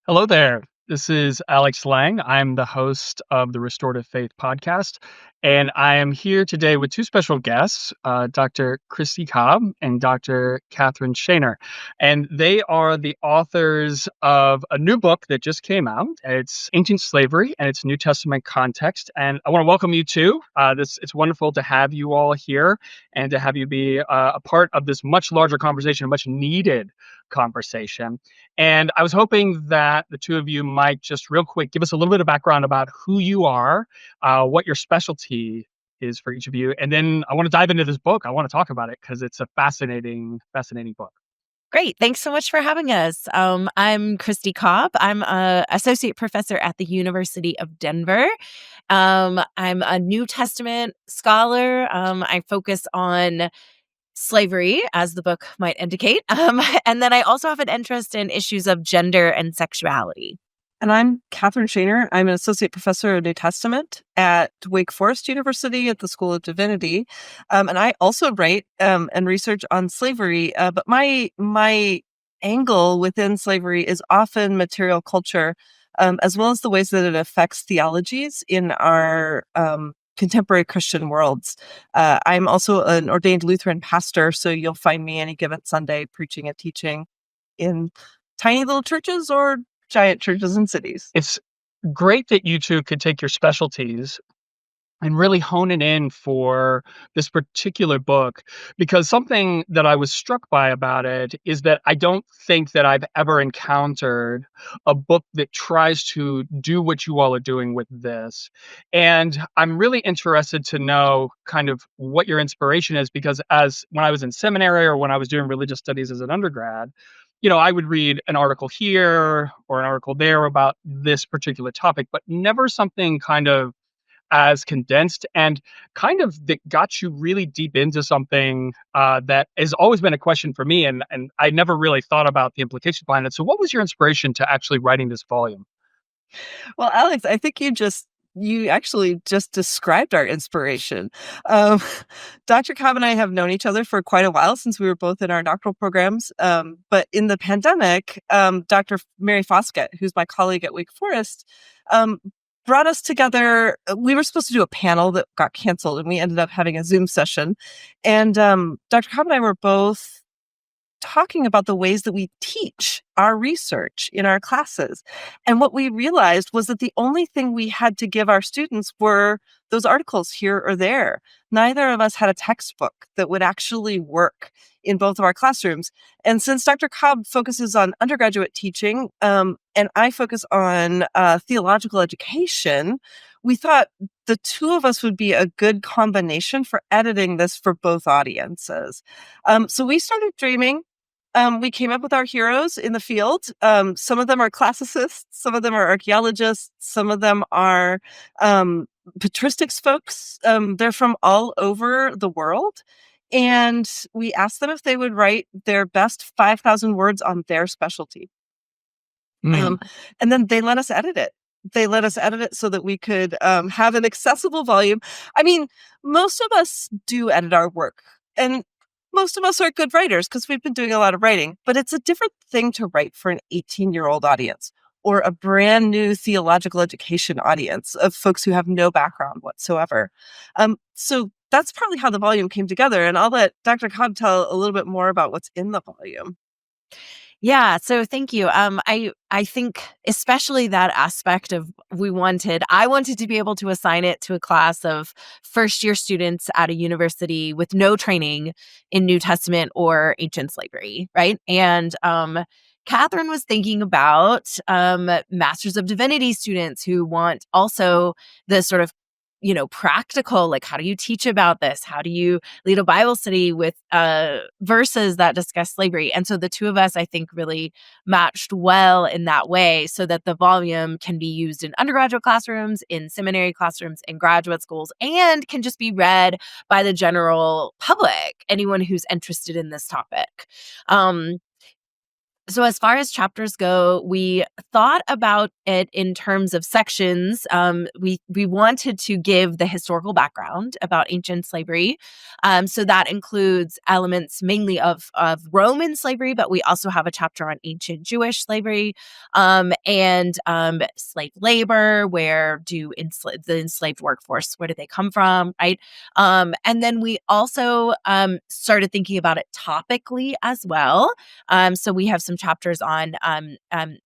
Hello there. This is Alex Lang. I'm the host of the Restorative Faith podcast, and I am here today with two special guests, Dr. Christy Cobb and Dr. Katherine Shaner. And they are the authors of a new book that just came out. It's Ancient Slavery and its New Testament Context. And I want to welcome you too. It's wonderful to have you all here and to have you be a part of this much larger conversation, a much needed conversation. And I was hoping that the two of you might just real quick give us a little bit of background about who you are, what your specialty is for each of you, and then I want to dive into this book. I want to talk about it because it's a fascinating book. Great. Thanks so much for having us. I'm Christy Cobb. I'm an associate professor at the University of Denver. I'm a New Testament scholar. I focus on slavery, as the book might indicate. And then I also have an interest in issues of gender and sexuality. And I'm Katherine Shaner. I'm an associate professor of New Testament at Wake Forest University at the School of Divinity. And I also write and research on slavery. But my angle within slavery is often material culture, as well as the ways that it affects theologies in our contemporary Christian worlds. I'm also an ordained Lutheran pastor, so you'll find me any given Sunday preaching and teaching in tiny little churches or giant churches and cities. It's great that you two could take your specialties and really hone it in for this particular book, because something that I was struck by about it is that I don't think that I've ever encountered a book that tries to do what you all are doing with this. And I'm really interested to know kind of what your inspiration is, because as when I was in seminary or when I was doing religious studies as an undergrad, I would read an article here or an article there about this particular topic, but never something kind of as condensed and kind of that got you really deep into something that has always been a question for me, and I never really thought about the implications behind it. So, what was your inspiration to actually writing this volume? Well, Alex, I think you actually just described our inspiration. Um, Dr. Cobb and I have known each other for quite a while since we were both in our doctoral programs. But in the pandemic, Dr. Mary Foskett, who's my colleague at Wake Forest, um, brought us together. We were supposed to do a panel that got canceled, and we ended up having a Zoom session. And Dr. Cobb and I were both talking about the ways that we teach our research in our classes. And what we realized was that the only thing we had to give our students were those articles here or there. Neither of us had a textbook that would actually work in both of our classrooms. And since Dr. Cobb focuses on undergraduate teaching, and I focus on theological education, we thought the two of us would be a good combination for editing this for both audiences. So we started dreaming. We came up with our heroes in the field. Some of them are classicists, some of them are archaeologists, some of them are patristics folks. They're from all over the world. And we asked them if they would write their best 5,000 words on their specialty. Mm. And then they let us edit it. They let us edit it so that we could have an accessible volume. I mean, most of us do edit our work, and most of us are good writers because we've been doing a lot of writing, but it's a different thing to write for an 18-year-old audience or a brand new theological education audience of folks who have no background whatsoever. So that's probably how the volume came together. And I'll let Dr. Cobb tell a little bit more about what's in the volume. Yeah, so thank you. I think especially that aspect of I wanted to be able to assign it to a class of first year students at a university with no training in New Testament or ancient slavery, right? And Katherine was thinking about Masters of Divinity students who want also the sort of practical, like, how do you teach about this? How do you lead a Bible study with verses that discuss slavery? And so the two of us, I think, really matched well in that way so that the volume can be used in undergraduate classrooms, in seminary classrooms, in graduate schools, and can just be read by the general public, anyone who's interested in this topic. So as far as chapters go, we thought about it in terms of sections. We wanted to give the historical background about ancient slavery. So that includes elements mainly of Roman slavery, but we also have a chapter on ancient Jewish slavery, and slave labor. Where do the enslaved workforce, where do they come from, right? And then we also started thinking about it topically as well. So we have some chapters on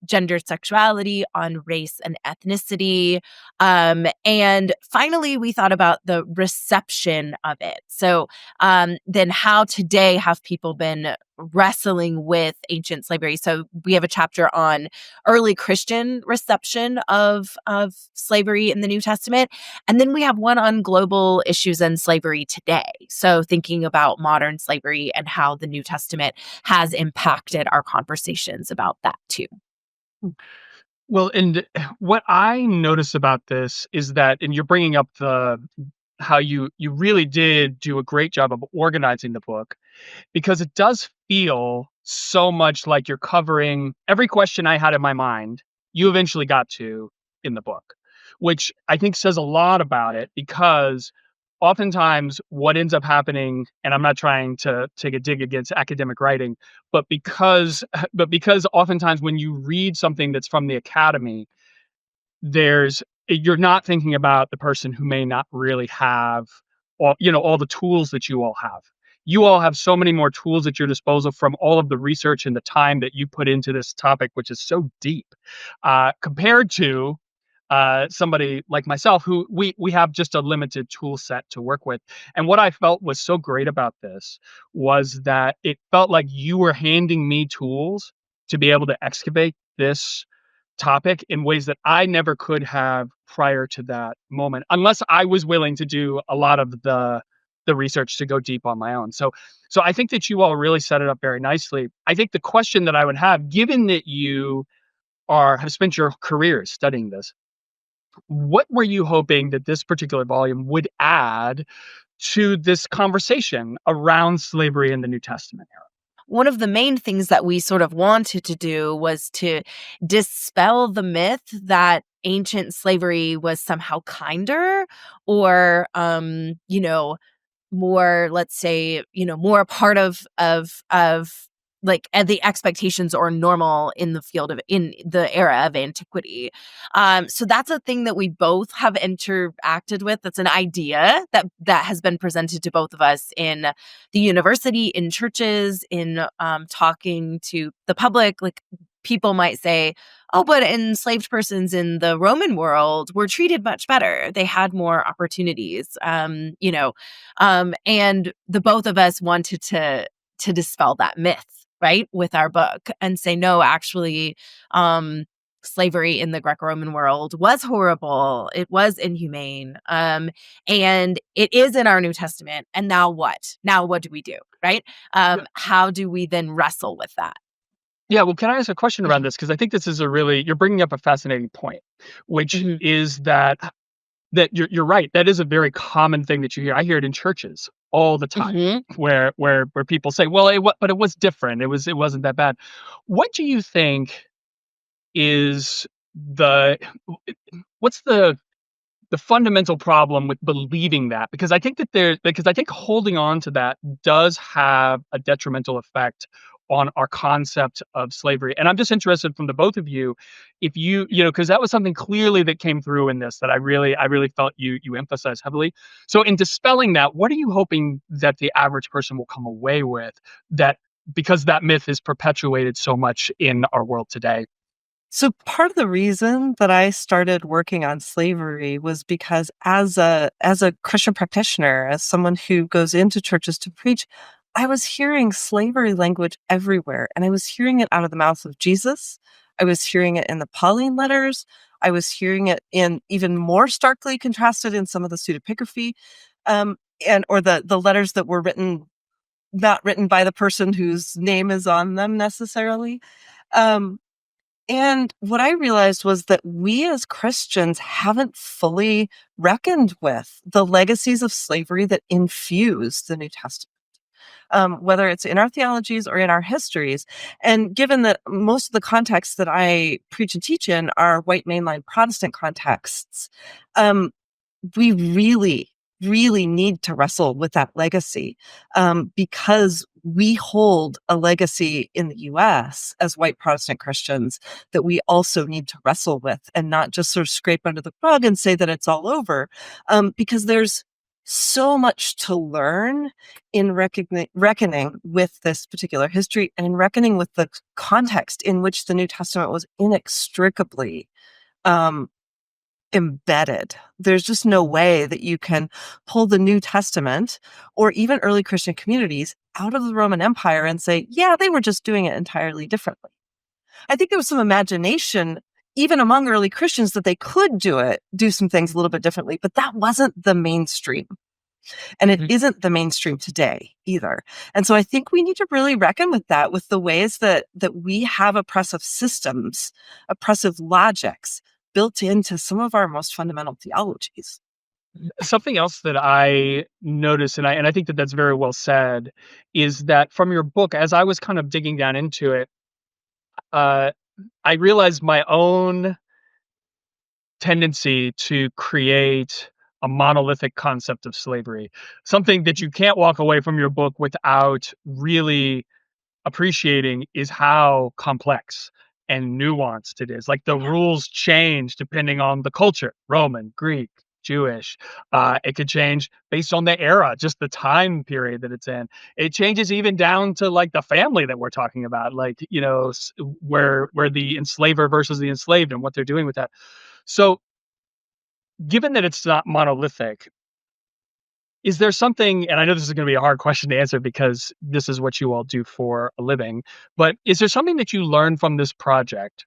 gender, sexuality, on race and ethnicity. And finally, we thought about the reception of it. So then how today have people been wrestling with ancient slavery? So we have a chapter on early Christian reception of slavery in the New Testament. And then we have one on global issues and slavery today. So thinking about modern slavery and how the New Testament has impacted our conversations about that too. Well, and what I notice about this is that, and you're bringing up how you really did do a great job of organizing the book, because it does feel so much like you're covering every question I had in my mind, you eventually got to in the book, which I think says a lot about it, because oftentimes what ends up happening, and I'm not trying to take a dig against academic writing, but because oftentimes when you read something that's from the academy, you're not thinking about the person who may not really have all the tools that you all have. You all have so many more tools at your disposal from all of the research and the time that you put into this topic, which is so deep, compared to somebody like myself, who we have just a limited tool set to work with. And what I felt was so great about this was that it felt like you were handing me tools to be able to excavate this topic in ways that I never could have prior to that moment, unless I was willing to do a lot of the research to go deep on my own. So I think that you all really set it up very nicely. I think the question that I would have, given that you have spent your careers studying this, what were you hoping that this particular volume would add to this conversation around slavery in the New Testament era? One of the main things that we sort of wanted to do was to dispel the myth that ancient slavery was somehow kinder, or more, let's say, more a part of like the expectations or normal in the field of in the era of antiquity. So that's a thing that we both have interacted with. That's an idea that has been presented to both of us in the university, in churches, in talking to the public. Like, people might say, oh, but enslaved persons in the Roman world were treated much better. They had more opportunities, and the both of us wanted to dispel that myth, right, with our book, and say, no, actually, slavery in the Greco-Roman world was horrible. It was inhumane. And it is in our New Testament. And now what? Now what do we do, right? How do we then wrestle with that? Yeah, well, can I ask a question around this? Because I think this is you're bringing up a fascinating point, which is that you're right. That is a very common thing that you hear. I hear it in churches all the time, where people say, "Well, but it was different. It wasn't that bad." What do you think is the what's the fundamental problem with believing that? Because I think holding on to that does have a detrimental effect on our concept of slavery. And I'm just interested from the both of you, if because that was something clearly that came through in this that I really felt you emphasized heavily. So in dispelling that, what are you hoping that the average person will come away with, that because that myth is perpetuated so much in our world today? So part of the reason that I started working on slavery was because as a Christian practitioner, as someone who goes into churches to preach, I was hearing slavery language everywhere, and I was hearing it out of the mouth of Jesus. I was hearing it in the Pauline letters. I was hearing it in, even more starkly contrasted, in some of the pseudepigraphy, and or the letters that were not written by the person whose name is on them necessarily. Um, and what I realized was that we as Christians haven't fully reckoned with the legacies of slavery that infused the New Testament. whether it's in our theologies or in our histories. And given that most of the contexts that I preach and teach in are white mainline Protestant contexts, we really need to wrestle with that legacy, because we hold a legacy in the US as white Protestant Christians that we also need to wrestle with, and not just sort of scrape under the rug and say that it's all over, because there's so much to learn in reckoning with this particular history, and in reckoning with the context in which the New Testament was inextricably um, embedded. There's just no way that you can pull the New Testament or even early Christian communities out of the Roman Empire and say, yeah, they were just doing it entirely differently. I think there was some imagination even among early Christians that they could do some things a little bit differently, but that wasn't the mainstream. And it isn't the mainstream today either. And so I think we need to really reckon with that, with the ways that we have oppressive systems, oppressive logics built into some of our most fundamental theologies. Something else that I noticed, and I think that that's very well said, is that from your book, as I was kind of digging down into it, uh, I realized my own tendency to create a monolithic concept of slavery, something that you can't walk away from your book without really appreciating is how complex and nuanced it is. Like the rules change depending on the culture, Roman, Greek, Jewish. It could change based on the era, just the time period that it's in. It changes even down to like the family that we're talking about, like, where the enslaver versus the enslaved and what they're doing with that. So, given that it's not monolithic, is there something, and I know this is gonna be a hard question to answer because this is what you all do for a living, but is there something that you learned from this project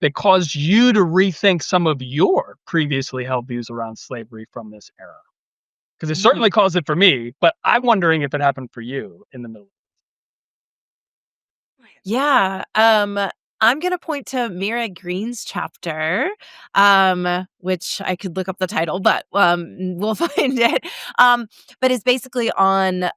that caused you to rethink some of your previously held views around slavery from this era? Because it certainly caused it for me, but I'm wondering if it happened for you in the middle. Yeah, I'm gonna point to Mira Green's chapter, which I could look up the title, but, we'll find it. But it's basically on,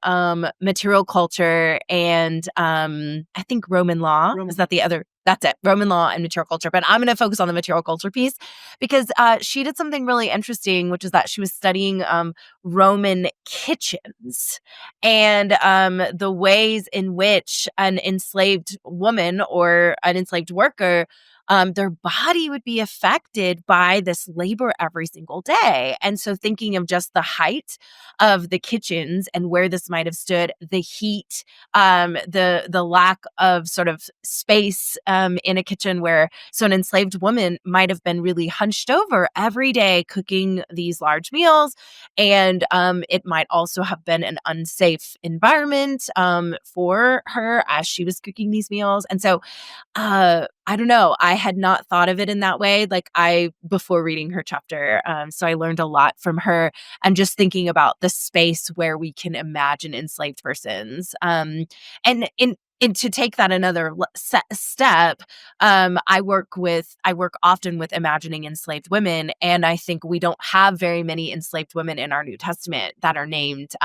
material culture and, I think Roman law. Is that the other? That's it, Roman law and material culture, but I'm gonna focus on the material culture piece because, she did something really interesting, which is that she was studying, Roman kitchens and the ways in which an enslaved woman or an enslaved worker, their body would be affected by this labor every single day. And so thinking of just the height of the kitchens and where this might have stood, the heat, the lack of sort of space in a kitchen where so an enslaved woman might have been really hunched over every day cooking these large meals, and it might also have been an unsafe environment for her as she was cooking these meals. And so I don't know. I had not thought of it in that way. Before reading her chapter. So I learned a lot from her and just thinking about the space where we can imagine enslaved persons. And to take that another step, I work often with imagining enslaved women, and I think we don't have very many enslaved women in our New Testament that are named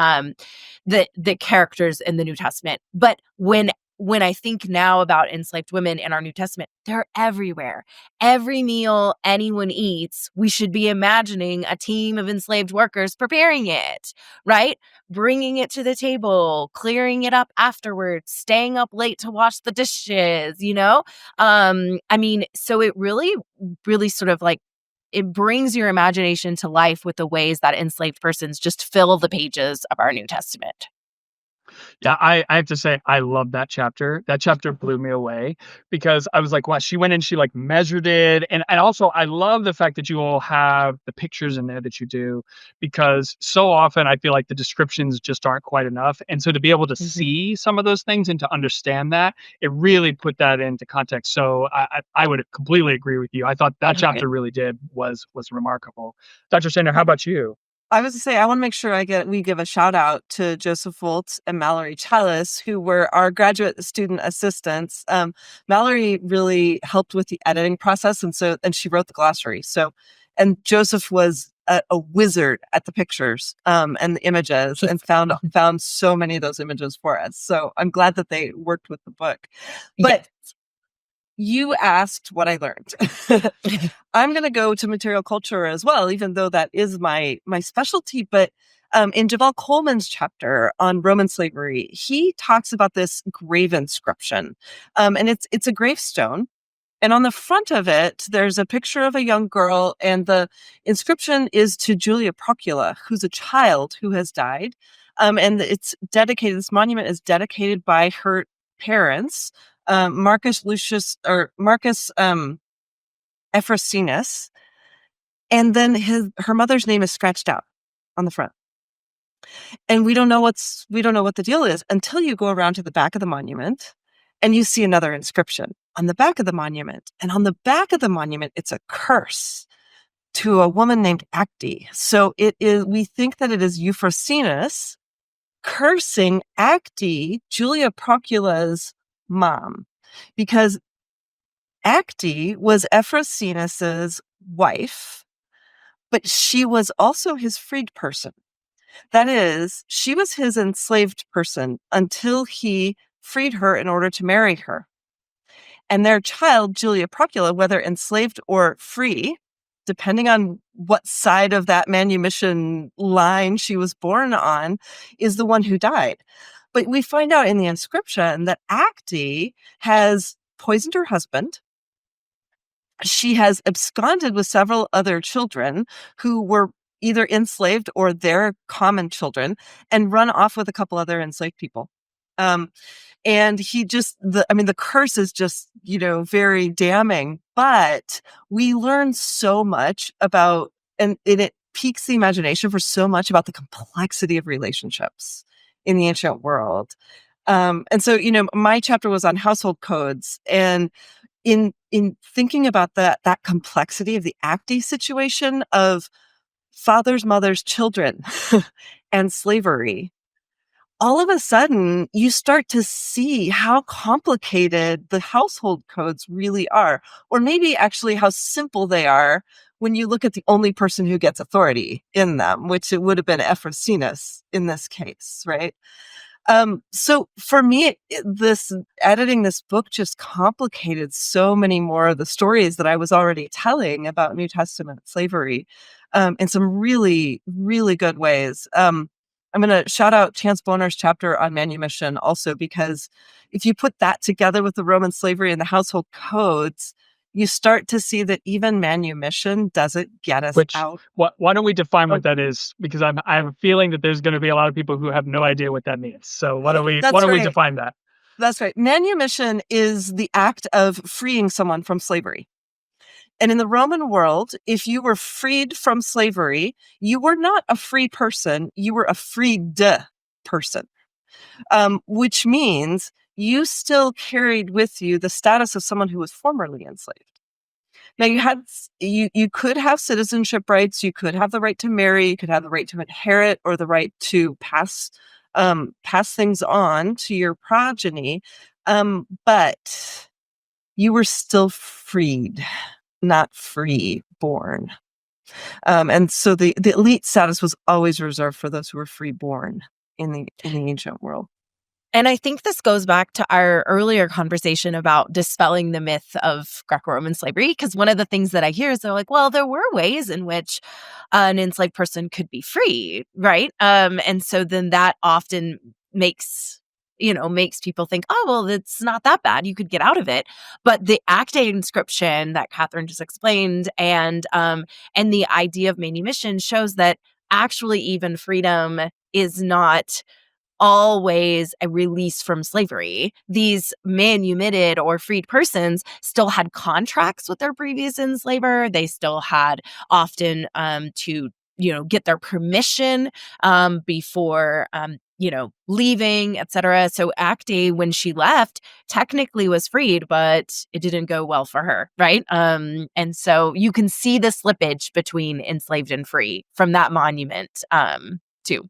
the characters in the New Testament. But when I think now about enslaved women in our New Testament, they're everywhere. Every meal anyone eats, we should be imagining a team of enslaved workers preparing it, right? Bringing it to the table, clearing it up afterwards, staying up late to wash the dishes, so it really, really sort of like it brings your imagination to life with the ways that enslaved persons just fill the pages of our New Testament. Yeah, I have to say I love that chapter. That chapter blew me away because I was like, wow, she went and she like measured it. And also I love the fact that you all have the pictures in there that you do, because so often I feel like the descriptions just aren't quite enough. And so to be able to see some of those things and to understand that, it really put that into context. So I would completely agree with you. I thought that chapter really was remarkable. Dr. Shaner, how about you? I was to say, I want to make sure we give a shout out to Joseph Woltz and Mallory Chalice, who were our graduate student assistants. Mallory really helped with the editing process, and she wrote the glossary. And Joseph was a wizard at the pictures and the images, and found so many of those images for us. So I'm glad that they worked with the book. But you asked what I learned. I'm going to go to material culture as well, even though that is my specialty. But in Javal Coleman's chapter on Roman slavery, he talks about this grave inscription, and it's a gravestone. And on the front of it, there's a picture of a young girl, and the inscription is to Julia Procula, who's a child who has died. And it's dedicated, this monument is dedicated by her parents, Marcus Ephrosinus. And then her mother's name is scratched out on the front. And we don't know what the deal is until you go around to the back of the monument and you see another inscription on the back of the monument. And on the back of the monument, it's a curse to a woman named Acte. So we think that it is Euphrosines cursing Acte, Julia Procula's mom, because Acte was Ephrosinus's wife, but she was also his freed person. That is, she was his enslaved person until he freed her in order to marry her. And their child, Julia Procula, whether enslaved or free, depending on what side of that manumission line she was born on, is the one who died. But we find out in the inscription that Acte has poisoned her husband. She has absconded with several other children who were either enslaved or their common children, and run off with a couple other enslaved people. And the curse is just, very damning, but we learn so much about, and it piques the imagination for so much about the complexity of relationships in the ancient world. And so, my chapter was on household codes, and in thinking about that complexity of the Acte situation of fathers, mothers, children, and slavery, all of a sudden you start to see how complicated the household codes really are, or maybe actually how simple they are when you look at the only person who gets authority in them, which it would have been Ephrosinus in this case, right? So for me, editing this book just complicated so many more of the stories that I was already telling about New Testament slavery, in some really, really good ways. I'm going to shout out Chance Boner's chapter on manumission also, because if you put that together with the Roman slavery and the household codes, you start to see that even manumission doesn't get us out. Why don't we define what that is? Because I have a feeling that there's going to be a lot of people who have no idea what that means. So why don't we define that? That's right. Manumission is the act of freeing someone from slavery. And in the Roman world, if you were freed from slavery, you were not a free person, you were a freed person, which means you still carried with you the status of someone who was formerly enslaved. Now you could have citizenship rights, you could have the right to marry, you could have the right to inherit, or the right to pass things on to your progeny, but you were still freed, not free born. And so the elite status was always reserved for those who were free born in the ancient world. And I think this goes back to our earlier conversation about dispelling the myth of Greco-Roman slavery, because one of the things that I hear is they're like, well, there were ways in which an enslaved person could be free, right? And so then that often makes people think, oh, well, it's not that bad. You could get out of it. But the Acte inscription that Katherine just explained, and the idea of manumission shows that actually even freedom is not always a release from slavery. These manumitted or freed persons still had contracts with their previous enslaver. They still had often to get their permission before leaving, etc. So Acte, when she left, technically was freed, but it didn't go well for her, right? And so you can see the slippage between enslaved and free from that monument too.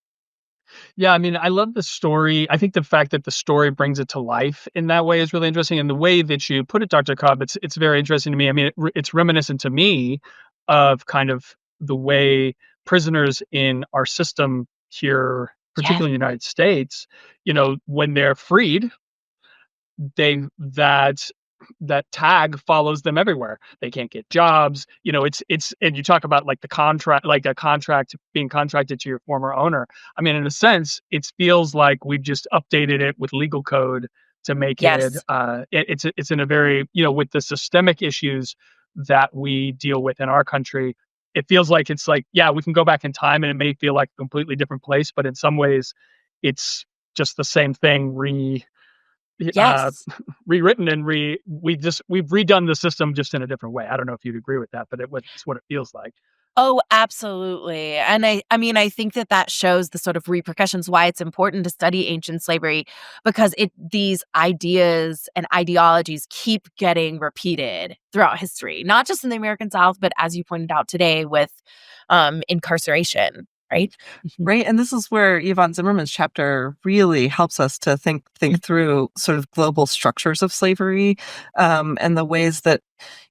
Yeah, I mean, I love the story. I think the fact that the story brings it to life in that way is really interesting. And the way that you put it, Dr. Cobb, it's very interesting to me. I mean, it's reminiscent to me of kind of the way prisoners in our system here, Yes. particularly in the United States, when they're freed, they that tag follows them everywhere. They can't get jobs. It's and you talk about like the contract, like a contract being contracted to your former owner. I mean, in a sense, it feels like we've just updated it with legal code to make it. Yes. It's in a very, with the systemic issues that we deal with in our country. It feels like it's like, yeah, we can go back in time and it may feel like a completely different place, but in some ways, it's just the same thing uh, Yes. rewritten and we've redone the system just in a different way. I don't know if you'd agree with that, but it's what it feels like. Oh, absolutely. And I mean, I think that shows the sort of repercussions why it's important to study ancient slavery, because these ideas and ideologies keep getting repeated throughout history, not just in the American South, but as you pointed out today with incarceration, right? Right. And this is where Yvonne Zimmerman's chapter really helps us to think through sort of global structures of slavery, and the ways that,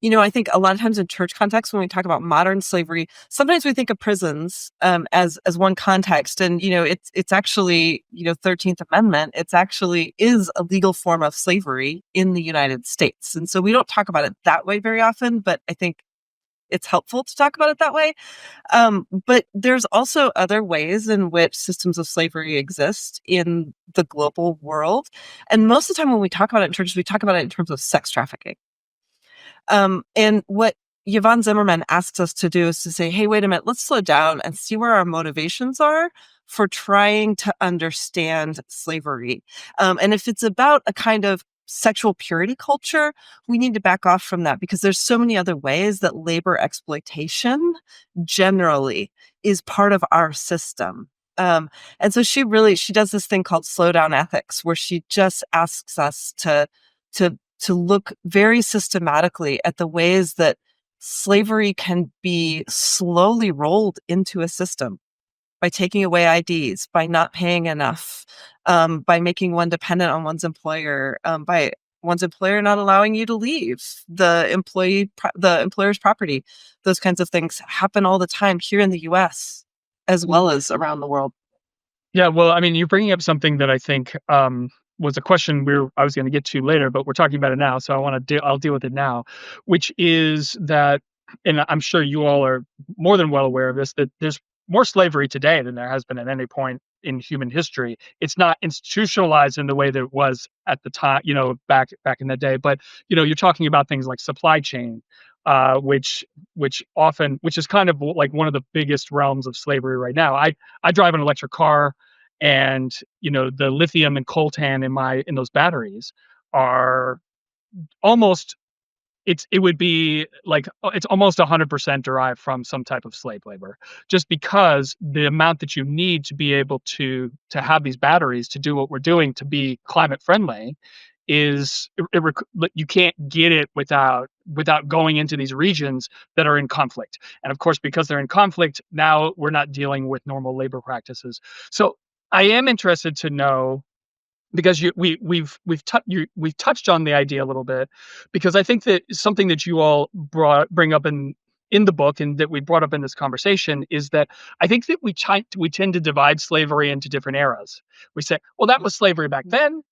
I think a lot of times in church context, when we talk about modern slavery, sometimes we think of prisons as one context. And, it's actually, 13th Amendment, it's actually is a legal form of slavery in the United States. And so we don't talk about it that way very often, but I think it's helpful to talk about it that way. But there's also other ways in which systems of slavery exist in the global world. And most of the time when we talk about it in churches, we talk about it in terms of sex trafficking. And what Yvonne Zimmerman asks us to do is to say, hey, wait a minute, let's slow down and see where our motivations are for trying to understand slavery. And if it's about a kind of sexual purity culture, we need to back off from that, because there's so many other ways that labor exploitation generally is part of our system. And so she does this thing called slow down ethics, where she just asks us to look very systematically at the ways that slavery can be slowly rolled into a system by taking away IDs, by not paying enough, by making one dependent on one's employer, by one's employer not allowing you to leave the employer's property. Those kinds of things happen all the time here in the US as well as around the world. Yeah, well, I mean, you're bringing up something that I think was a question I was going to get to later, but we're talking about it now, so I'll deal with it now, which is that, and I'm sure you all are more than well aware of this, that there's more slavery today than there has been at any point in human history. It's not institutionalized in the way that it was at the time, back in the day, but you're talking about things like supply chain, which is kind of like one of the biggest realms of slavery right now. I drive an electric car, and the lithium and coltan in those batteries are almost it would be like, it's almost 100% derived from some type of slave labor, just because the amount that you need to be able to have these batteries to do what we're doing to be climate friendly is you can't get it without going into these regions that are in conflict. And of course, because they're in conflict, now we're not dealing with normal labor practices. So I am interested to know, because we've touched on the idea a little bit, because I think that something that you all bring up in the book, and that we brought up in this conversation, is that I think that we tend to divide slavery into different eras. We say, well, that was slavery back then,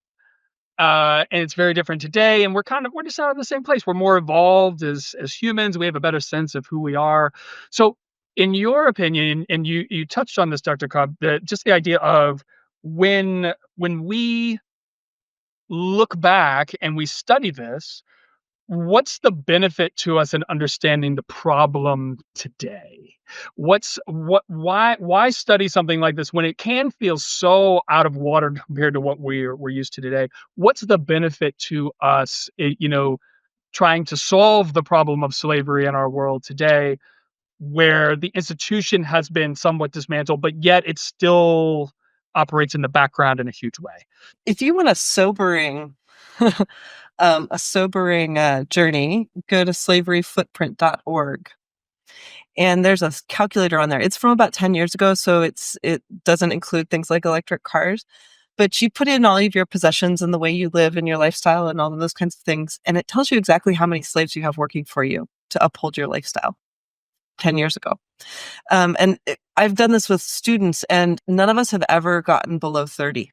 and it's very different today, and we're just not in the same place. We're more evolved as humans. We have a better sense of who we are. So, in your opinion, and you touched on this, Dr. Cobb, just the idea of when we look back and we study this, what's the benefit to us in understanding the problem today? Why study something like this when it can feel so out of water compared to what we're used to today? What's the benefit to us, trying to solve the problem of slavery in our world today, where the institution has been somewhat dismantled, but yet it still operates in the background in a huge way? If you want a sobering journey, go to slaveryfootprint.org. And there's a calculator on there. It's from about 10 years ago, so it doesn't include things like electric cars. But you put in all of your possessions and the way you live and your lifestyle and all of those kinds of things, and it tells you exactly how many slaves you have working for you to uphold your lifestyle. 10 years ago. I've done this with students, and none of us have ever gotten below 30,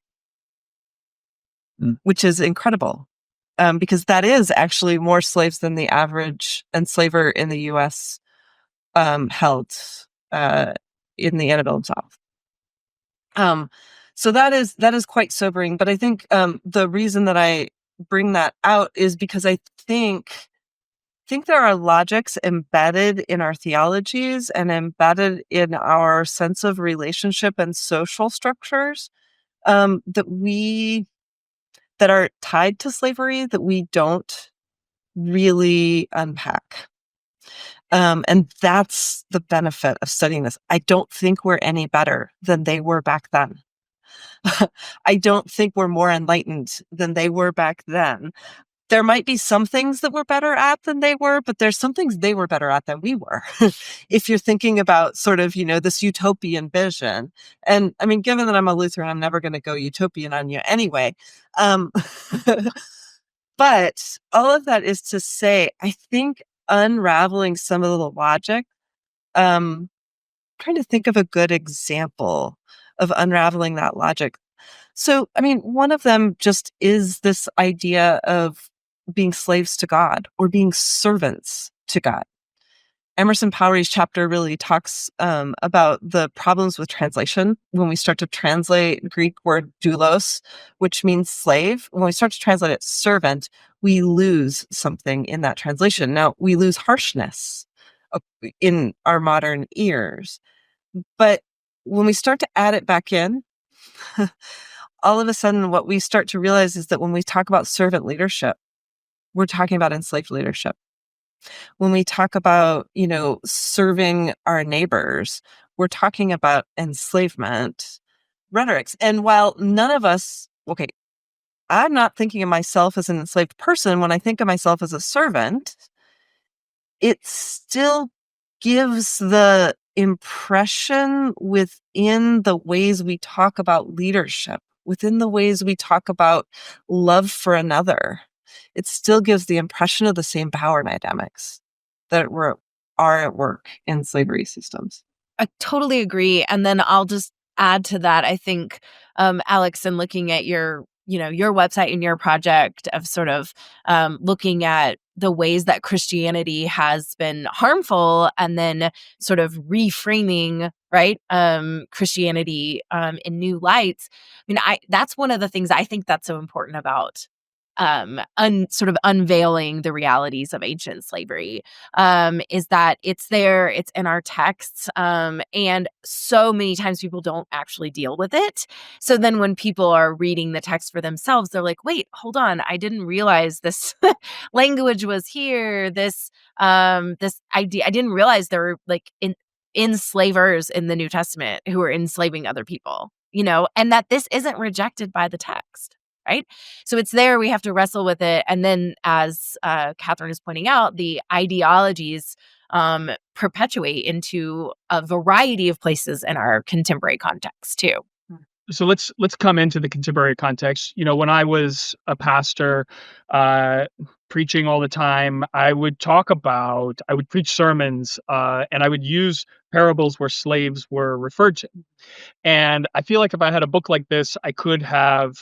which is incredible. Because that is actually more slaves than the average enslaver in the U.S. Held in the antebellum South. So that is quite sobering. But I think the reason that I bring that out is because I think there are logics embedded in our theologies and embedded in our sense of relationship and social structures that are tied to slavery that we don't really unpack. And that's the benefit of studying this. I don't think we're any better than they were back then. I don't think we're more enlightened than they were back then. There might be some things that we're better at than they were, but there's some things they were better at than we were. If you're thinking about sort of, this utopian vision. And I mean, given that I'm a Lutheran, I'm never going to go utopian on you anyway. But all of that is to say, I think unraveling some of the logic, trying to think of a good example of unraveling that logic. So, I mean, one of them just is this idea of being slaves to God or being servants to God. Emerson Powery's chapter really talks about the problems with translation when we start to translate Greek word doulos, which means slave. When we start to translate it servant, we lose something in that translation. Now, we lose harshness in our modern ears. But when we start to add it back in, all of a sudden what we start to realize is that when we talk about servant leadership, we're talking about enslaved leadership. When we talk about, serving our neighbors, we're talking about enslavement rhetorics. And while none of us, I'm not thinking of myself as an enslaved person. When I think of myself as a servant, it still gives the impression within the ways we talk about leadership, within the ways we talk about love for another. It still gives the impression of the same power dynamics that are at work in slavery systems. I totally agree. And then I'll just add to that. I think, Alex, in looking at your website and your project of sort of looking at the ways that Christianity has been harmful and then sort of reframing, right, Christianity in new lights. I mean, that's one of the things I think that's so important about sort of unveiling the realities of ancient slavery, is that it's there, it's in our texts, and so many times people don't actually deal with it. So then when people are reading the text for themselves, they're like, wait, hold on, I didn't realize this language was here, this idea, I didn't realize there were like enslavers in the New Testament who were enslaving other people, and that this isn't rejected by the text. Right. So it's there. We have to wrestle with it. And then, as Katherine is pointing out, the ideologies perpetuate into a variety of places in our contemporary context, too. So let's come into the contemporary context. When I was a pastor, preaching all the time, I would preach sermons, and I would use parables where slaves were referred to. And I feel like if I had a book like this, I could have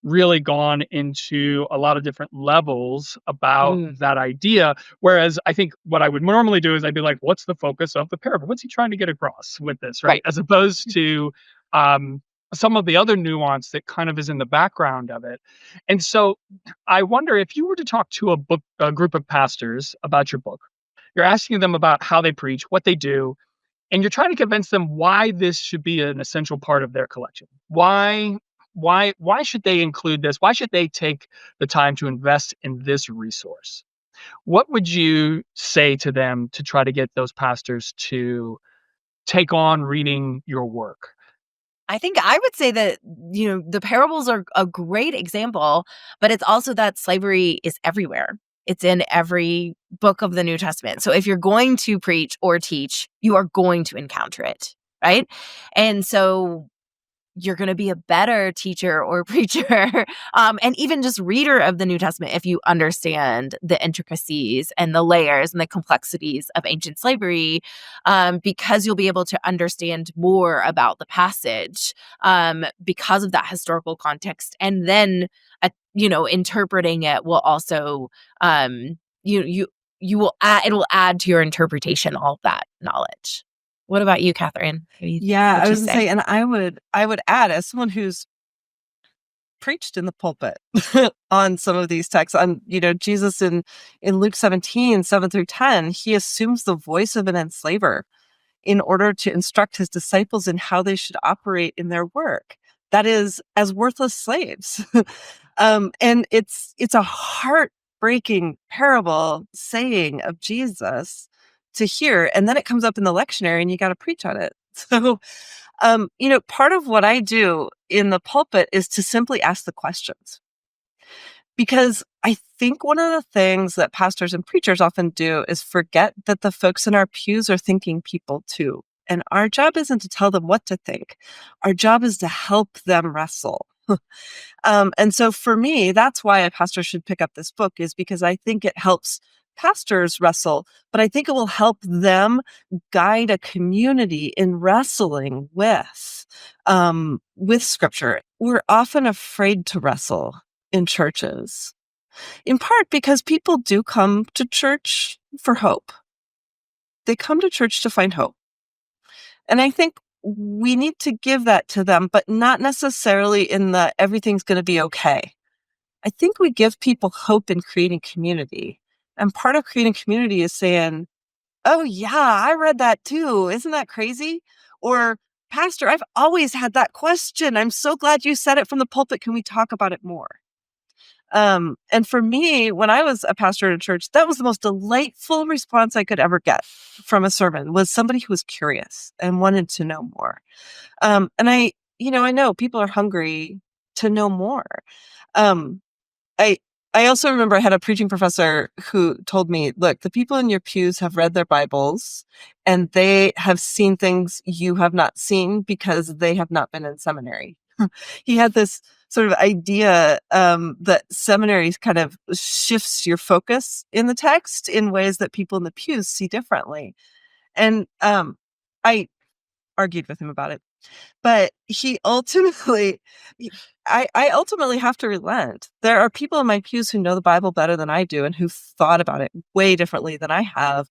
really gone into a lot of different levels about that idea. Whereas I think what I would normally do is I'd be like, what's the focus of the parable? What's he trying to get across with this? Right. As opposed to some of the other nuance that kind of is in the background of it. And so I wonder if you were to talk to a group of pastors about your book, you're asking them about how they preach, what they do, and you're trying to convince them why this should be an essential part of their collection. Why should they include this? Why should they take the time to invest in this resource? What would you say to them to try to get those pastors to take on reading your work? I think I would say that, the parables are a great example, but it's also that slavery is everywhere. It's in every book of the New Testament. So if you're going to preach or teach, you are going to encounter it, right? And so you're going to be a better teacher or preacher, and even just reader of the New Testament if you understand the intricacies and the layers and the complexities of ancient slavery, because you'll be able to understand more about the passage because of that historical context. And then, interpreting it will also, you will add, it will add to your interpretation all of that knowledge. What about you, Catherine? Yeah, What'd I you was gonna say? say, and I would add, as someone who's preached in the pulpit on some of these texts, on Jesus in Luke 17, 7-10, he assumes the voice of an enslaver in order to instruct his disciples in how they should operate in their work. That is, as worthless slaves. And it's a heartbreaking parable saying of Jesus to hear, and then it comes up in the lectionary, and you got to preach on it. So, part of what I do in the pulpit is to simply ask the questions. Because I think one of the things that pastors and preachers often do is forget that the folks in our pews are thinking people too. And our job isn't to tell them what to think. Our job is to help them wrestle. And so for me, that's why a pastor should pick up this book, is because I think it helps pastors wrestle, but I think it will help them guide a community in wrestling with scripture. We're often afraid to wrestle in churches, in part because people do come to church for hope. They come to church to find hope. And I think we need to give that to them, but not necessarily in the everything's going to be okay. I think we give people hope in creating community. And part of creating community is saying, oh, yeah, I read that too. Isn't that crazy? Or, Pastor, I've always had that question. I'm so glad you said it from the pulpit. Can we talk about it more? And for me, when I was a pastor at a church, that was the most delightful response I could ever get from a sermon, was somebody who was curious and wanted to know more. And I know people are hungry to know more. Um, I I also remember I had a preaching professor who told me, look, the people in your pews have read their Bibles and they have seen things you have not seen because they have not been in seminary. He had this sort of idea that seminaries kind of shifts your focus in the text in ways that people in the pews see differently. And I argued with him about it. But I ultimately have to relent. There are people in my pews who know the Bible better than I do and who've thought about it way differently than I have.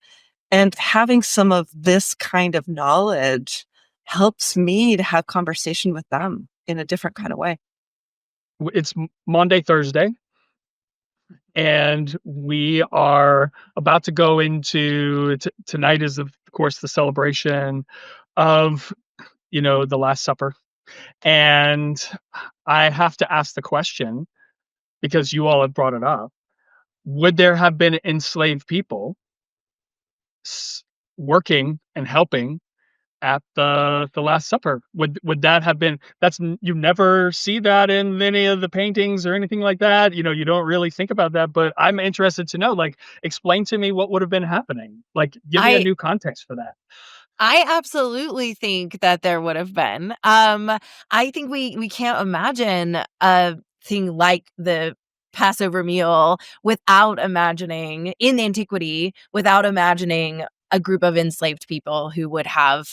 And having some of this kind of knowledge helps me to have conversation with them in a different kind of way. It's Monday, Thursday, and we are about to go into tonight is, of course, the celebration of, the Last Supper. And I have to ask the question, because you all have brought it up, would there have been enslaved people working and helping at the Last Supper? Would that have been you never see that in any of the paintings or anything like that. You don't really think about that, but I'm interested to know, like, explain to me what would have been happening. Like, give me a I new context for that. I absolutely think that there would have been. I think we can't imagine a thing like the Passover meal without imagining, in antiquity, without imagining a group of enslaved people who would have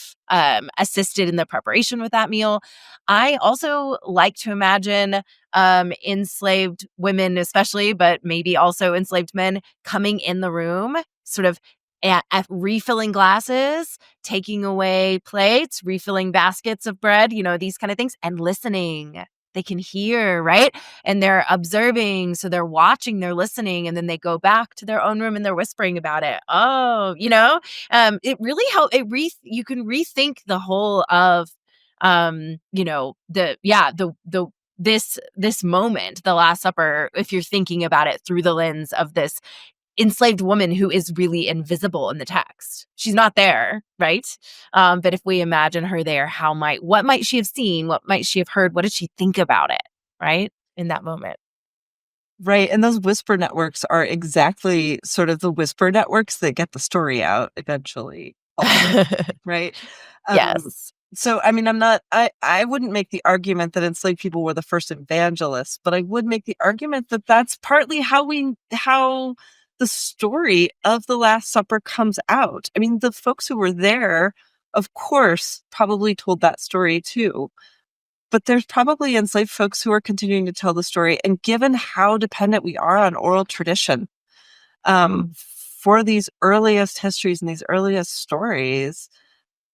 assisted in the preparation with that meal. I also like to imagine enslaved women, especially, but maybe also enslaved men coming in the room, sort of at refilling glasses, taking away plates, refilling baskets of bread, these kind of things, and listening. They can hear, right? And they're observing, so they're watching, they're listening, and then they go back to their own room and they're whispering about it. Oh, it really helps. You can rethink the whole of, this moment, the Last Supper, if you're thinking about it through the lens of this enslaved woman who is really invisible in the text. She's not there, right? But if we imagine her there, what might she have seen? What might she have heard? What did she think about it, right? In that moment. Right. And those whisper networks are exactly sort of the whisper networks that get the story out eventually, ultimately, right? Um, Yes. So, I mean, I wouldn't make the argument that enslaved people were the first evangelists, but I would make the argument that that's partly how the story of the Last Supper comes out. I mean, the folks who were there, of course, probably told that story too. But there's probably enslaved folks who are continuing to tell the story. And given how dependent we are on oral tradition, for these earliest histories and these earliest stories,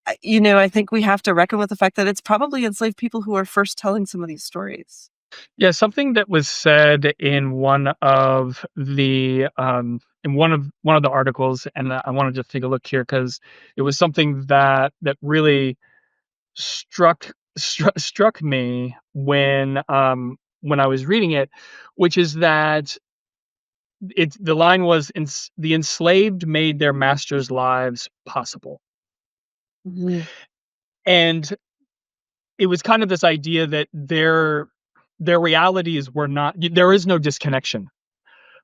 I think we have to reckon with the fact that it's probably enslaved people who are first telling some of these stories. Yeah, something that was said in one of the articles, and I want to just take a look here because it was something that really struck me when I was reading it, which is that the line was, "The enslaved made their masters' lives possible," Mhm. and it was kind of this idea that their realities were not. There is no disconnection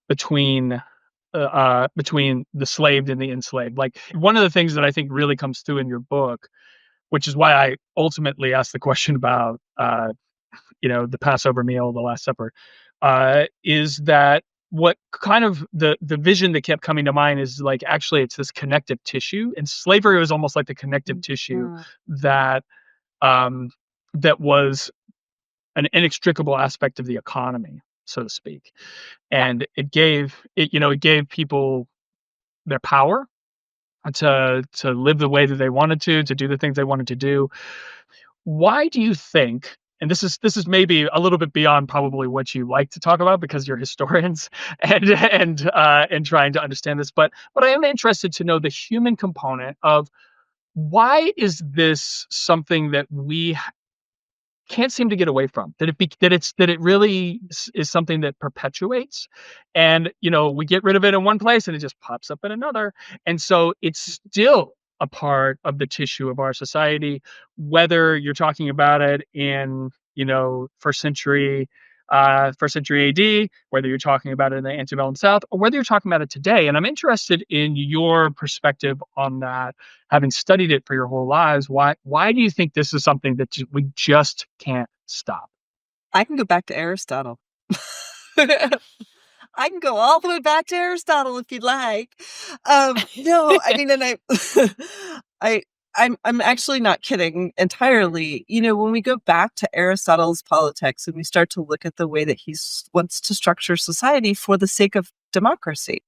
between the slaved and the enslaved. Like, one of the things that I think really comes through in your book, which is why I ultimately asked the question about the Passover meal, the Last Supper, is that what kind of the vision that kept coming to mind is, like, actually it's this connective tissue, and slavery was almost like the connective tissue Mhm. that um, that was an inextricable aspect of the economy, so to speak. And it gave people their power to live the way that they wanted to do the things they wanted to do. Why do you think, and this is maybe a little bit beyond probably what you like to talk about because you're historians and trying to understand this, but I am interested to know the human component of why is this something that we can't seem to get away from, that it really is something that perpetuates, and we get rid of it in one place and it just pops up in another, and so it's still a part of the tissue of our society, whether you're talking about it in first century AD, whether you're talking about it in the antebellum South, or whether you're talking about it today. And I'm interested in your perspective on that, having studied it for your whole lives. Why do you think this is something that we just can't stop? I can go back to Aristotle. I can go all the way back to Aristotle if you'd like. No, I mean, and I, I'm actually not kidding entirely. When we go back to Aristotle's Politics and we start to look at the way that wants to structure society for the sake of democracy,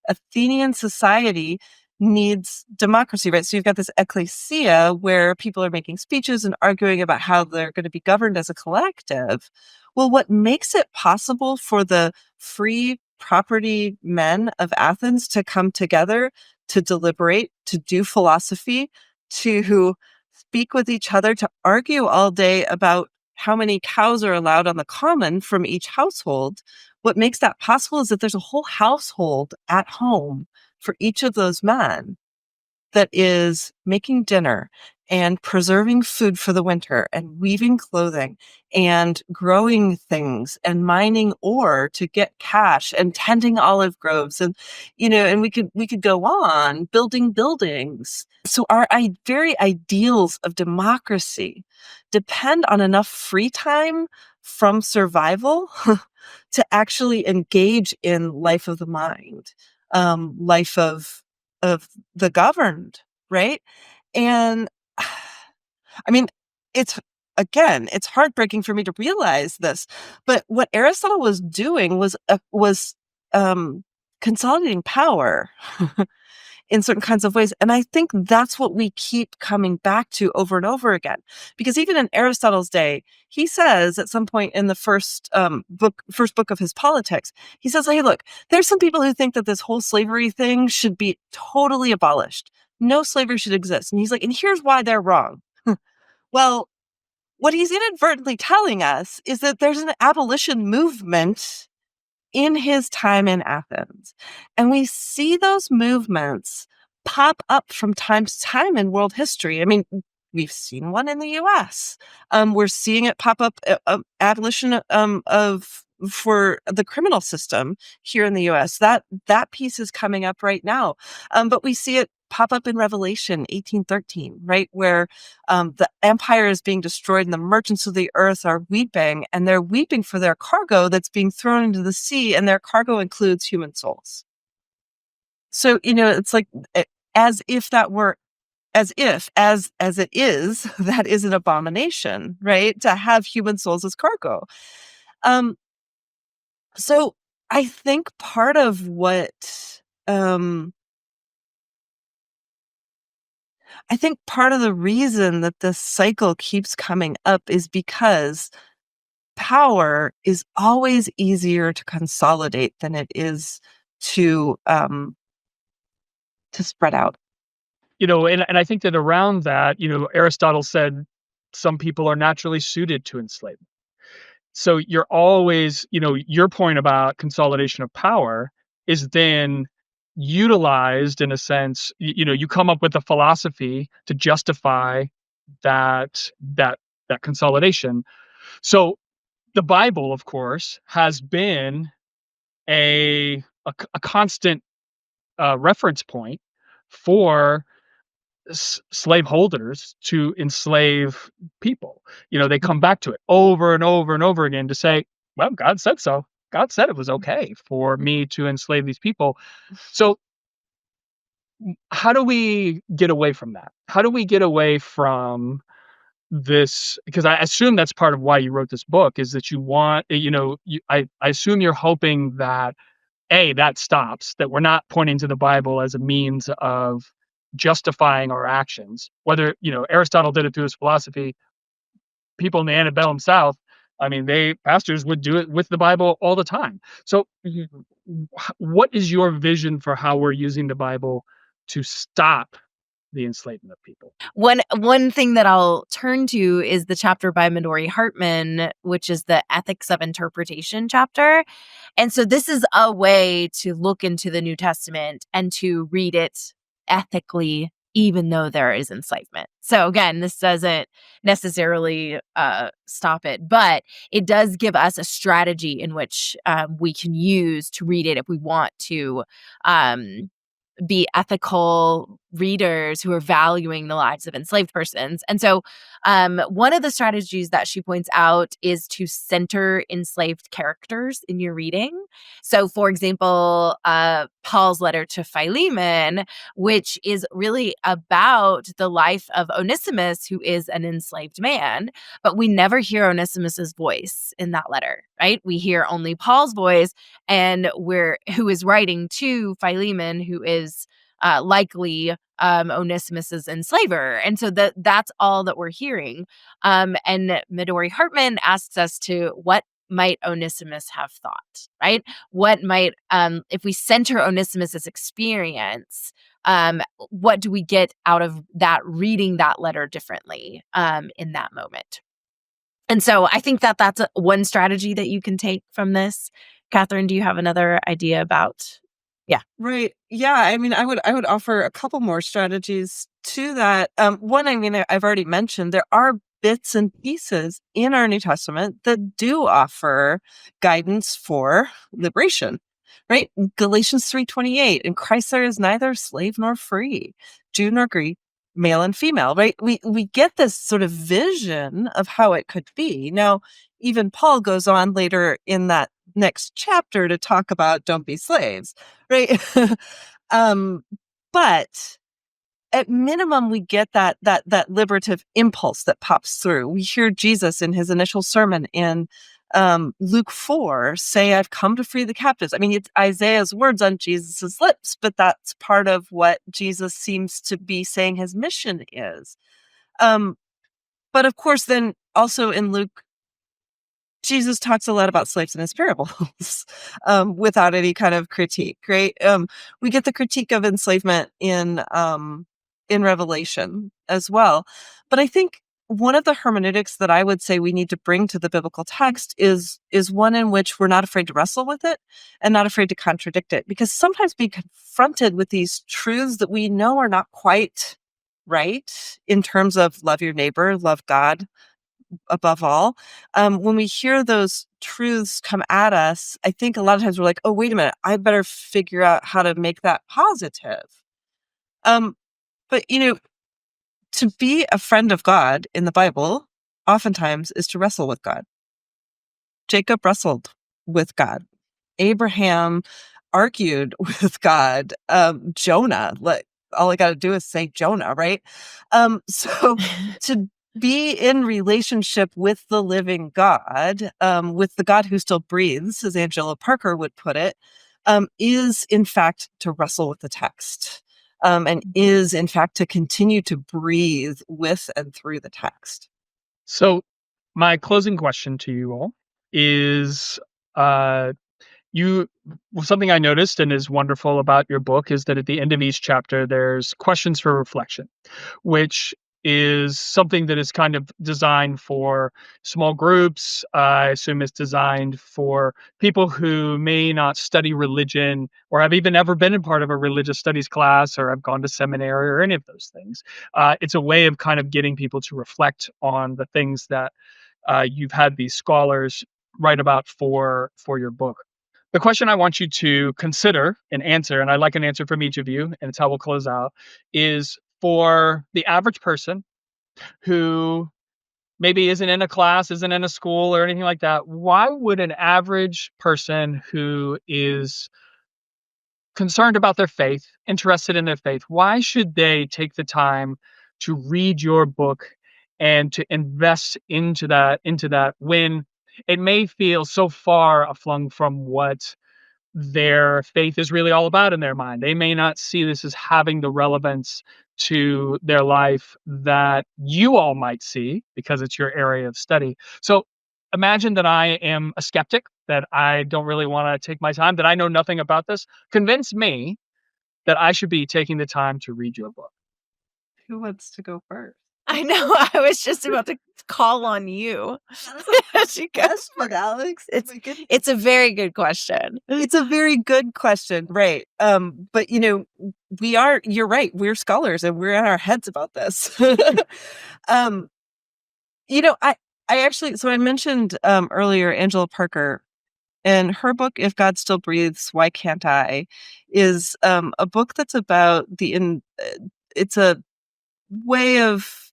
Athenian society needs democracy, right? So you've got this ecclesia where people are making speeches and arguing about how they're going to be governed as a collective. Well, what makes it possible for the free property men of Athens to come together, to deliberate, to do philosophy, to speak with each other, to argue all day about how many cows are allowed on the common from each household? What makes that possible is that there's a whole household at home for each of those men that is making dinner and preserving food for the winter and weaving clothing and growing things and mining ore to get cash and tending olive groves, and we could go on building buildings. So our very ideals of democracy depend on enough free time from survival to actually engage in life of the mind, life of the governed, right? And I mean, it's it's heartbreaking for me to realize this, but what Aristotle was doing was um, consolidating power in certain kinds of ways. And I think that's what we keep coming back to over and over again. Because even in Aristotle's day, he says at some point in the first book of his Politics, he says, hey, look, there's some people who think that this whole slavery thing should be totally abolished. No slavery should exist. And he's like, and here's why they're wrong. Well, what he's inadvertently telling us is that there's an abolition movement in his time in Athens. And we see those movements pop up from time to time in world history. I mean, we've seen one in the US. We're seeing it pop up, abolition of for the criminal system here in the US. That piece is coming up right now. But we see it pop up in Revelation 18:13, right? Where the empire is being destroyed and the merchants of the earth are weeping, and they're weeping for their cargo that's being thrown into the sea, and their cargo includes human souls. So, it's like as if that were as it is, that is an abomination, right? To have human souls as cargo. Um, so I think part of um, the reason that this cycle keeps coming up is because power is always easier to consolidate than it is to spread out. And I think that around that, Aristotle said some people are naturally suited to enslavement. So you're always, your point about consolidation of power is then utilized in a sense. You come up with a philosophy to justify that that that consolidation. So the Bible, of course, has been a constant reference point for slaveholders to enslave people. They come back to it over and over and over again to say, well, God said so. God said it was okay for me to enslave these people. So how do we get away from that? How do we get away from this? Because I assume that's part of why you wrote this book, is that you want, I assume you're hoping that that stops, that we're not pointing to the Bible as a means of justifying our actions. Whether, Aristotle did it through his philosophy, people in the antebellum South, I mean, pastors would do it with the Bible all the time. So, what is your vision for how we're using the Bible to stop the enslavement of people? One thing that I'll turn to is the chapter by Midori Hartman, which is the Ethics of Interpretation chapter. And so this is a way to look into the New Testament and to read it ethically, even though there is enslavement. So again, this doesn't necessarily stop it, but it does give us a strategy in which we can use to read it if we want to be ethical readers who are valuing the lives of enslaved persons. And so one of the strategies that she points out is to center enslaved characters in your reading. So, for example, Paul's letter to Philemon, which is really about the life of Onesimus, who is an enslaved man, but we never hear Onesimus's voice in that letter, right? We hear only Paul's voice, and who is writing to Philemon, who is likely Onesimus's enslaver. And so that's all that we're hearing. And Midori Hartman asks us to, what might Onesimus have thought, right? What might, if we center Onesimus's experience, what do we get out of that, reading that letter differently in that moment? And so I think that that's one strategy that you can take from this. Katherine, do you have another idea about? Yeah. Right. Yeah. I mean, I would offer a couple more strategies to that. One, I mean, I've already mentioned there are bits and pieces in our New Testament that do offer guidance for liberation. Right. Galatians 3:28, in Christ there is neither slave nor free, Jew nor Greek, male and female. Right. We get this sort of vision of how it could be. Now, even Paul goes on later in that next chapter to talk about don't be slaves, right? But at minimum, we get that liberative impulse that pops through. We hear Jesus in his initial sermon in Luke 4 say, "I've come to free the captives." I mean, it's Isaiah's words on Jesus's lips, but that's part of what Jesus seems to be saying his mission is. But of course, then also in Luke, Jesus talks a lot about slaves in his parables, without any kind of critique, right? We get the critique of enslavement in Revelation as well. But I think one of the hermeneutics that I would say we need to bring to the biblical text is one in which we're not afraid to wrestle with it and not afraid to contradict it. Because sometimes being confronted with these truths that we know are not quite right in terms of love your neighbor, love God above all. When we hear those truths come at us, I think a lot of times we're like, oh, wait a minute, I better figure out how to make that positive. But, to be a friend of God in the Bible oftentimes is to wrestle with God. Jacob wrestled with God. Abraham argued with God. Jonah, like, all I got to do is say Jonah, right? So to be in relationship with the living God, with the God who still breathes, as Angela Parker would put it, is in fact to wrestle with the text, and is in fact to continue to breathe with and through the text. So, my closing question to you all is, uh, you something I noticed and is wonderful about your book is that at the end of each chapter, there's questions for reflection, which is something that is kind of designed for small groups. I assume it's designed for people who may not study religion or have even ever been a part of a religious studies class or have gone to seminary or any of those things. It's a way of kind of getting people to reflect on the things that you've had these scholars write about for your book. The question I want you to consider and answer, and I'd like an answer from each of you, and it's how we'll close out, is for the average person who maybe isn't in a class, isn't in a school or anything like that, why would an average person who is concerned about their faith, interested in their faith, why should they take the time to read your book and to invest into that when it may feel so far flung from what their faith is really all about in their mind. They may not see this as having the relevance to their life that you all might see because it's your area of study. So imagine that I am a skeptic, that I don't really want to take my time, that I know nothing about this. Convince me that I should be taking the time to read your book. Who wants to go first? I know. I was just about to call on you. She goes Yes, but Alex, It's a very good question. it's a very good question, right? But you're right. We're scholars and we're in our heads about this. um, I actually, so I mentioned earlier Angela Parker, and her book, If God Still Breathes, Why Can't I, is a book that's about it's a way of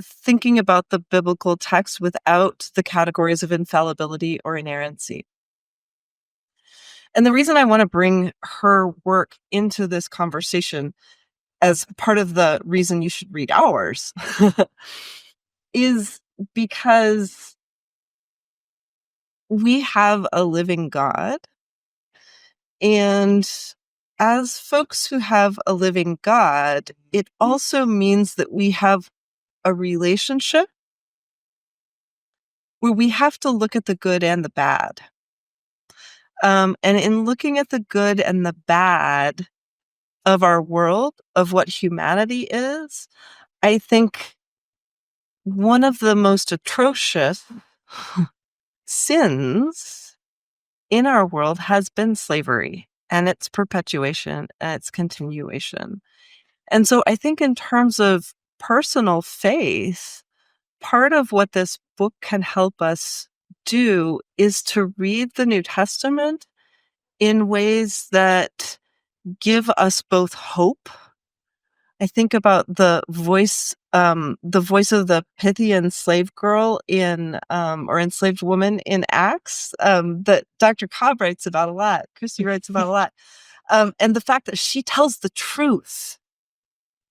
thinking about the biblical text without the categories of infallibility or inerrancy. And the reason I want to bring her work into this conversation as part of the reason you should read ours is because we have a living God. And as folks who have a living God, it also means that we have a relationship where we have to look at the good and the bad. And in looking at the good and the bad of our world, of what humanity is, I think one of the most atrocious sins in our world has been slavery and its perpetuation and its continuation. And so I think in terms of personal faith, part of what this book can help us do is to read the New Testament in ways that give us both hope. I think about the voice of the Pythian slave girl or enslaved woman in Acts, that Dr. Cobb writes about a lot, Christy writes about a lot. And the fact that she tells the truth,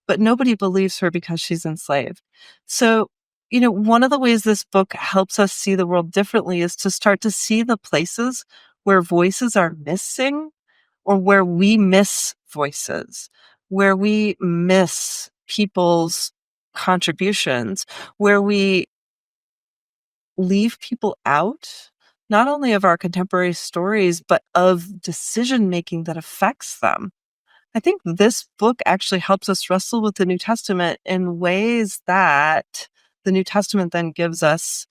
but nobody believes her because she's enslaved. So, one of the ways this book helps us see the world differently is to start to see the places where voices are missing, or where we miss voices, where we miss people's contributions, where we leave people out, not only of our contemporary stories, but of decision making that affects them. I think this book actually helps us wrestle with the New Testament in ways that the New Testament then gives us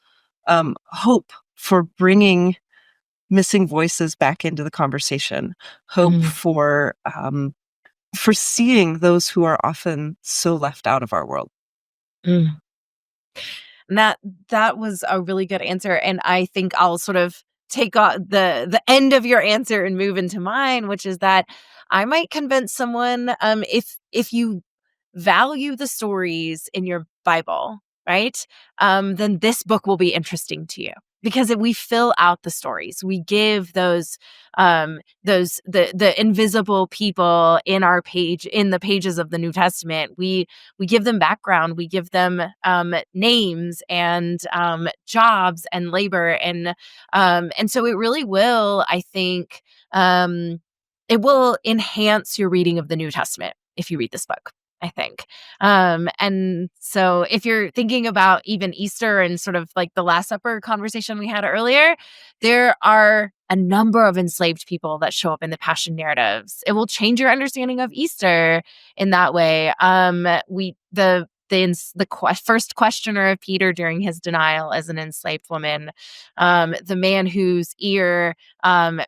hope for bringing missing voices back into the conversation, hope for seeing those who are often so left out of our world. Mm. And that was a really good answer, and I think I'll sort of take the end of your answer and move into mine, which is that I might convince someone, if you value the stories in your Bible, right? Then this book will be interesting to you because we fill out the stories. We give the invisible people in the pages of the New Testament. We give them background. We give them names and jobs and labor, and so it really will, I think, it will enhance your reading of the New Testament if you read this book, I think. And so if you're thinking about even Easter and sort of like the Last Supper conversation we had earlier, there are a number of enslaved people that show up in the Passion narratives. It will change your understanding of Easter in that way. First questioner of Peter during his denial as an enslaved woman, the man whose ear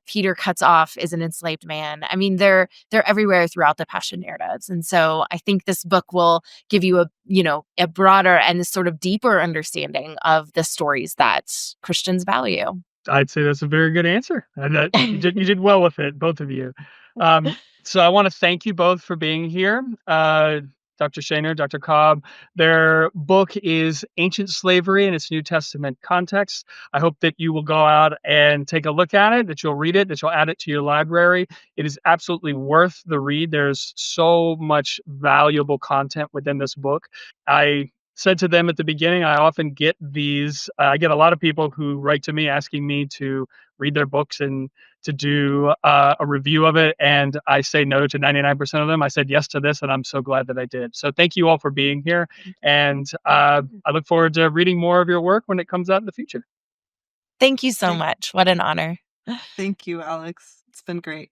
Peter cuts off is an enslaved man. I mean, they're everywhere throughout the Passion narratives, and so I think this book will give you a broader and sort of deeper understanding of the stories that Christians value. I'd say that's a very good answer, and that you did well with it, both of you. So I want to thank you both for being here. Dr. Shaner, Dr. Cobb, their book is Ancient Slavery in its New Testament Context. I hope that you will go out and take a look at it, that you'll read it, that you'll add it to your library. It is absolutely worth the read. There's so much valuable content within this book. I said to them at the beginning, I often get I get a lot of people who write to me asking me to read their books and to do a review of it. And I say no to 99% of them. I said yes to this, and I'm so glad that I did. So thank you all for being here. And I look forward to reading more of your work when it comes out in the future. Thank you so much. What an honor. Thank you, Alex. It's been great.